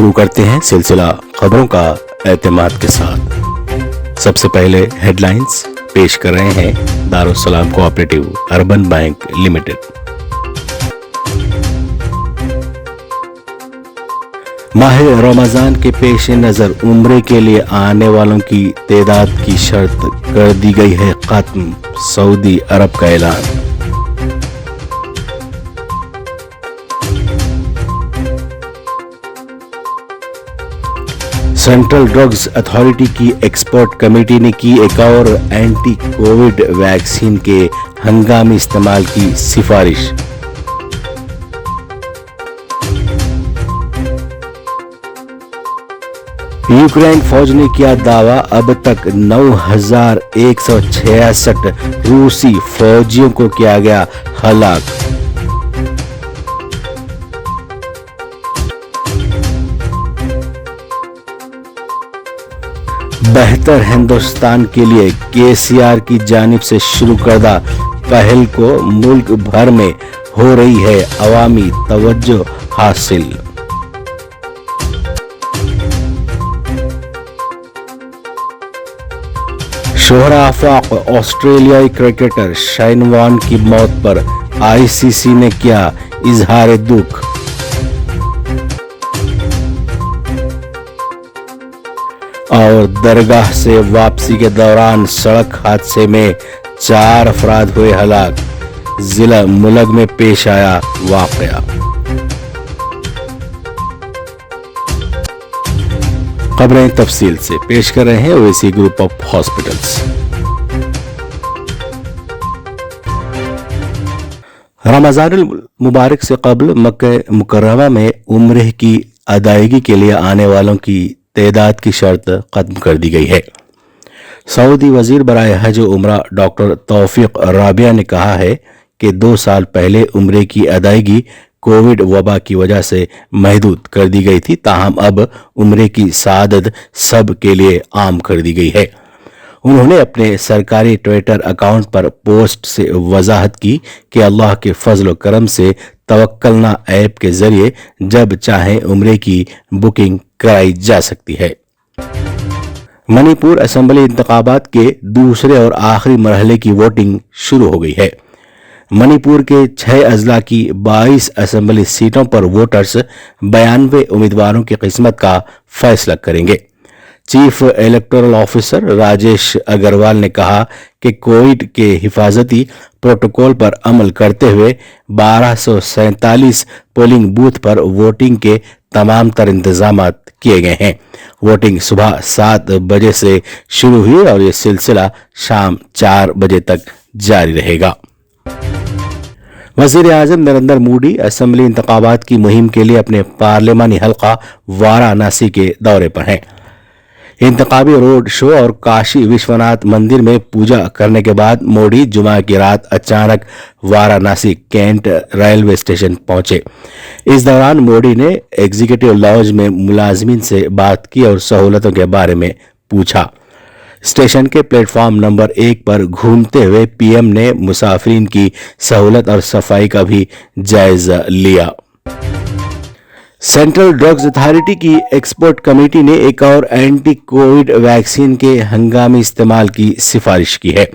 शुरू करते हैं सिलसिला खबरों का एतमाद के साथ। सबसे पहले हेडलाइंस पेश कर रहे हैं Darussalam cooperative urban bank limited. माह रमजान के पेश नज़र उम्रे के लिए आने वालों की तादाद की शर्त कर दी गई है खत्म, सऊदी अरब का ऐलान। सेंट्रल ड्रग्स अथॉरिटी की एक्सपर्ट कमेटी ने की एक और एंटी कोविड वैक्सीन के हंगामी इस्तेमाल की सिफारिश। यूक्रेन फौज ने किया दावा, अब तक 9,166 रूसी फौजियों को किया गया हलाक। बेहतर हिंदुस्तान के लिए केसीआर की जानिब से शुरू करदा पहल को मुल्क भर में हो रही है अवामी तवज्जो हासिल। शोहरा आफाक ऑस्ट्रेलियाई क्रिकेटर शाइन वॉर्न की मौत पर आईसीसी ने किया इजहार दुख। और दरगाह से वापसी के दौरान सड़क हादसे में 4 अफराद हुए हलाक, जिला मुलग में पेश आया वाकया। खबरें तफसील से पेश कर रहे हैं ओवैसी ग्रुप ऑफ हॉस्पिटल्स। रमजानुल मुबारक से कबल मक्का मुकर्रमा में उम्रे की अदायगी के लिए आने वालों की तादाद की शर्त खत्म कर दी गई है। सऊदी वजीर बराए हज उमरा डॉक्टर तौफीक राबिया ने कहा है कि 2 साल पहले उम्रे की अदायगी कोविड वबा की वजह से महदूद कर दी गई थी, ताहम अब उम्रे की सादत सब के लिए आम कर दी गई है। उन्होंने अपने सरकारी ट्विटर अकाउंट पर पोस्ट से वजाहत की कि अल्लाह के फजल करम से तवक्कलना ऐप के जरिए जब चाहे उम्रे की बुकिंग कराई जा सकती है। मणिपुर असेंबली इंतखाबात के दूसरे और आखिरी मरहले की वोटिंग शुरू हो गई है। मणिपुर के 6 अजला की 22 असेंबली सीटों पर वोटर्स 92 उम्मीदवारों की किस्मत का फैसला करेंगे। Chief electoral officer Rajesh Agarwal ने कहा कि कोविड के हिफाजती प्रोटोकॉल पर अमल करते हुए 1247 पोलिंग बूथ पर वोटिंग के तमाम तर इंतजाम किए गए हैं। वोटिंग सुबह 7 बजे से शुरू हुई और ये सिलसिला शाम 4 बजे तक जारी रहेगा। वज़ीर आज़म नरेंद्र मोदी असेंबली इंतखाबात की मुहिम के लिए अपने पार्लिमानी हल्का वाराणसी के दौरे पर हैं। इंतखाबी रोड शो और काशी विश्वनाथ मंदिर में पूजा करने के बाद मोदी जुमा की रात अचानक वाराणसी कैंट रेलवे स्टेशन पहुंचे। इस दौरान मोदी ने एग्जीक्यूटिव लॉज में मुलाजमीन से बात की और सहूलतों के बारे में पूछा। स्टेशन के प्लेटफॉर्म नंबर 1 पर घूमते हुए पीएम ने मुसाफिरीन की सहूलत और सफाई का भी जायजा लिया। सेंट्रल ड्रग्स अथॉरिटी की एक्सपर्ट कमेटी ने एक और एंटी कोविड वैक्सीन के हंगामी इस्तेमाल की सिफारिश की है।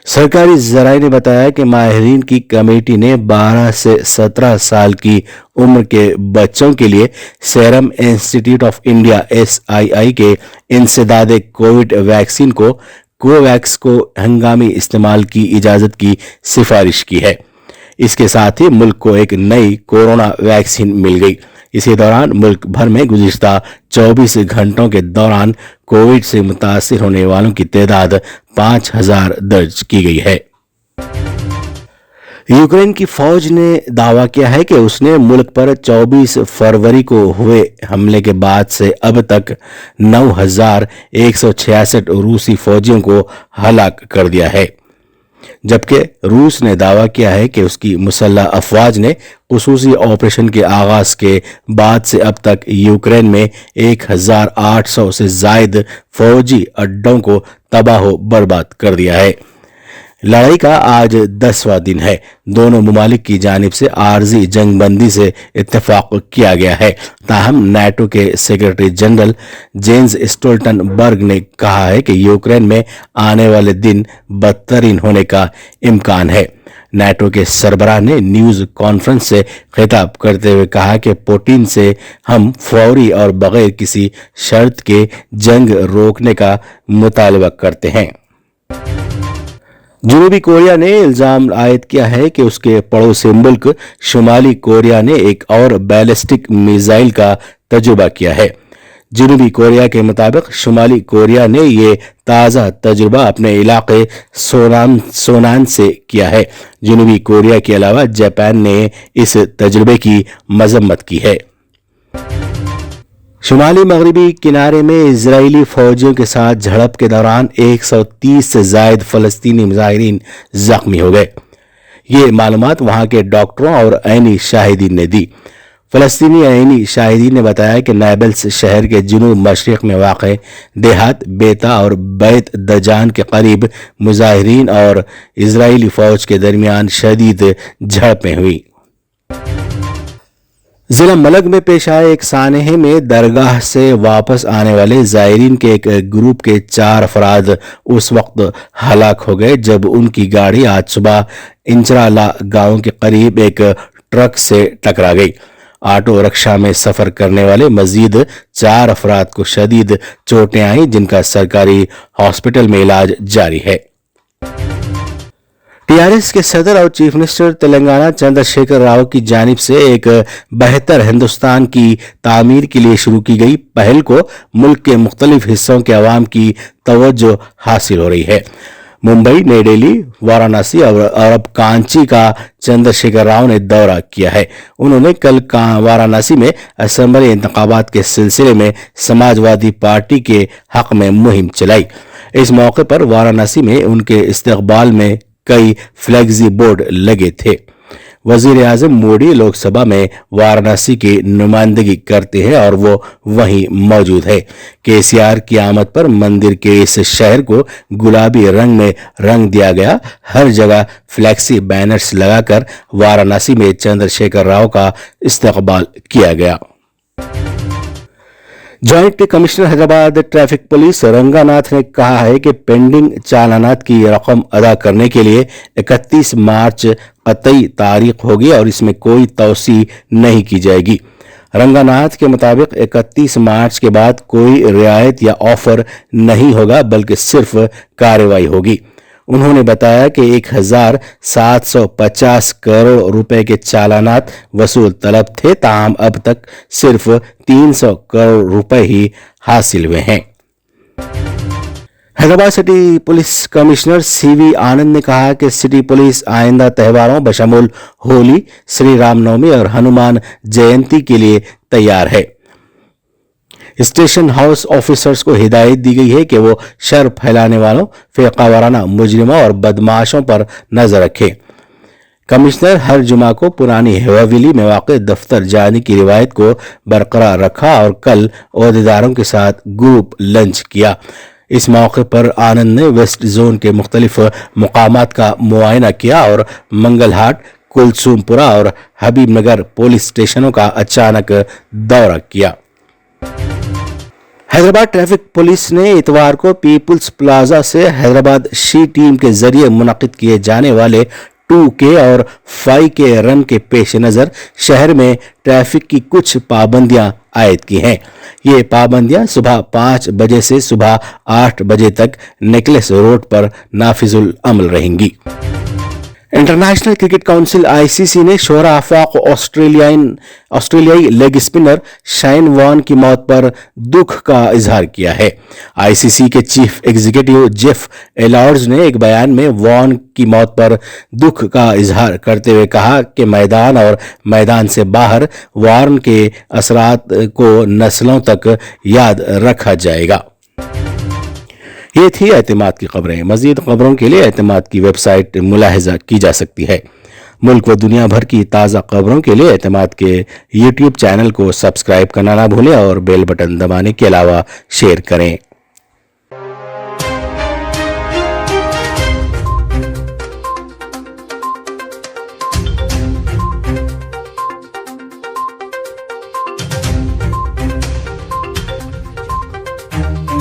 सरकारी जराये ने बताया कि माहिरीन की कमेटी ने 12 से 17 साल की उम्र के बच्चों के लिए serum institute of India SII के इंसदादे कोविड वैक्सीन को कोवैक्स को हंगामी इस्तेमाल की इजाजत की सिफारिश की है। इसके साथ ही मुल्क को एक नई कोरोना वैक्सीन मिल गई। इसी दौरान मुल्क भर में गुज़िश्ता 24 घंटों के दौरान कोविड से मुतासिर होने वालों की तादाद 5,000 दर्ज की गई है। यूक्रेन की फौज ने दावा किया है कि उसने मुल्क पर 24 फरवरी को हुए हमले के बाद से अब तक 9,166 रूसी फौजियों को हलाक कर दिया है, जबकि रूस ने दावा किया है कि उसकी मुसल्लह अफवाज ने खुसूसी ऑपरेशन के आगाज के बाद से अब तक यूक्रेन में 1,800 से जायद फौजी अड्डों को तबाह बर्बाद कर दिया है। लड़ाई का आज 10वां दिन है। दोनों ममालिक की जानिब से आर्जी जंग बंदी से इत्तेफाक किया गया है। ताहम नाटो के सेक्रेटरी जनरल जेन्स स्टोल्टनबर्ग ने कहा है कि यूक्रेन में आने वाले दिन बदतरीन होने का इम्कान है। नाटो के सरबराह ने न्यूज कॉन्फ्रेंस से खिताब करते हुए कहा कि पुतिन से हम फौरी और बगैर किसी शर्त के जंग रोकने का मुतालबा करते हैं। जनूबी कोरिया ने इल्जाम आयद किया है कि उसके पड़ोसी मुल्क शुमाली कोरिया ने एक और बैलिस्टिक मिसाइल का तजुर्बा किया है। जनूबी कोरिया के मुताबिक शुमाली कोरिया ने ये ताज़ा तजुर्बा अपने इलाके सोनान से किया है। जनूबी कोरिया के अलावा जापान ने इस तजुर्बे की मजम्मत की है। शुमाली मगरबी किनारे में इजरायली फौजियों के साथ झड़प के दौरान 130 से जायद फलस्तीनी मुजाहिरीन जख्मी हो गए। ये मालूमात वहां के डॉक्टरों और ऐनी शाहिदीन ने दी। फलस्तीनी ऐनी शाहिदीन ने बताया कि नाबल्स शहर के जुनूब मशरिक में वाक़ देहात बेता और बैत दजान के करीब मुजाहिरीन और इजरायली फौज के दरमियान शदीद झड़पें हुई। जिला मलग में पेश आए एक सानहे में दरगाह से वापस आने वाले जायरीन के एक ग्रुप के 4 अफराद उस वक्त हलाक हो गए जब उनकी गाड़ी आज सुबह इंचराला गांव के करीब एक ट्रक से टकरा गई। ऑटो रिक्शा में सफर करने वाले मजीद 4 अफराद को शदीद चोटें आई, जिनका सरकारी हॉस्पिटल में इलाज जारी है। टीआरएस के सदर और चीफ मिनिस्टर तेलंगाना चंद्रशेखर राव की जानिब से एक बेहतर हिंदुस्तान की तामीर के लिए शुरू की गई पहल को मुल्क के मुख्तलिफ हिस्सों के अवाम की तवज्जो हासिल हो रही है। मुंबई, नई दिल्ली, वाराणसी और अब कांची का चंद्रशेखर राव ने दौरा किया है। उन्होंने कल वाराणसी में असेंबली इंतखाबात के सिलसिले में समाजवादी पार्टी के हक में मुहिम चलाई। इस मौके पर वाराणसी में उनके इस्तकबाल में कई फ्लैक्सी बोर्ड लगे थे। वजीर आजम मोदी लोकसभा में वाराणसी की नुमाइंदगी करते हैं और वो वहीं मौजूद है। केसीआर की आमद पर मंदिर के इस शहर को गुलाबी रंग में रंग दिया गया। हर जगह फ्लैक्सी बैनर्स लगाकर वाराणसी में चंद्रशेखर राव का इस्तकबाल किया गया। Joint commissioner Hyderabad traffic police Ranganath ने कहा है कि पेंडिंग चालानात की रकम अदा करने के लिए 31 मार्च कतई तारीख होगी और इसमें कोई तौसी नहीं की जाएगी। रंगानाथ के मुताबिक 31 मार्च के बाद कोई रियायत या ऑफर नहीं होगा, बल्कि सिर्फ कार्रवाई होगी। उन्होंने बताया कि 1750 करोड़ रुपए के चालानात वसूल तलब थे, ताहम अब तक सिर्फ 300 करोड़ रुपए ही हासिल हुए हैं। Hyderabad city police commissioner C V Anand ने कहा कि सिटी पुलिस आइंदा त्योहारों बशमूल होली, श्री रामनवमी और हनुमान जयंती के लिए तैयार है। स्टेशन हाउस ऑफिसर्स को हिदायत दी गई है कि वो शर फैलाने वालों, फिरकावाराना मुजरिमों और बदमाशों पर नजर रखें। कमिश्नर हर जुमा को पुरानी हवेली में वाक़े दफ्तर जाने की रिवायत को बरकरार रखा और कल ओहदेदारों के साथ ग्रुप लंच किया। इस मौके पर आनंद ने वेस्ट जोन के मुख्तलिफ मुकामात का मुआयना किया और मंगलहाट, कुलसुमपुरा और हबीबनगर पुलिस स्टेशनों का अचानक दौरा किया। हैदराबाद ट्रैफिक पुलिस ने इतवार को पीपुल्स प्लाजा से हैदराबाद शी टीम के जरिए मुनक्किद किए जाने वाले 2K और 5K रन के पेश नज़र शहर में ट्रैफिक की कुछ पाबंदियां आयद की हैं। ये पाबंदियां सुबह 5 बजे से सुबह 8 बजे तक नेकलेस रोड पर नाफिजुल अमल रहेंगी। इंटरनेशनल क्रिकेट काउंसिल ICC ने शोहरा आफाक ऑस्ट्रेलियाई लेग स्पिनर शाइन वॉर्न की मौत पर दुख का इजहार किया है। ICC के चीफ एग्जीक्यूटिव जेफ एलॉर्ड्स ने एक बयान में वॉर्न की मौत पर दुख का इजहार करते हुए कहा कि मैदान और मैदान से बाहर वॉर्न के असरात को नस्लों तक याद रखा जाएगा। ये थी एतमाद की खबरें। मजीद खबरों के लिए एतमाद की वेबसाइट मुलाहिजा की जा सकती है। मुल्क व दुनिया भर की ताज़ा खबरों के लिए एतमाद के YouTube चैनल को सब्सक्राइब करना ना भूलें और बेल बटन दबाने के अलावा शेयर करें। ہے۔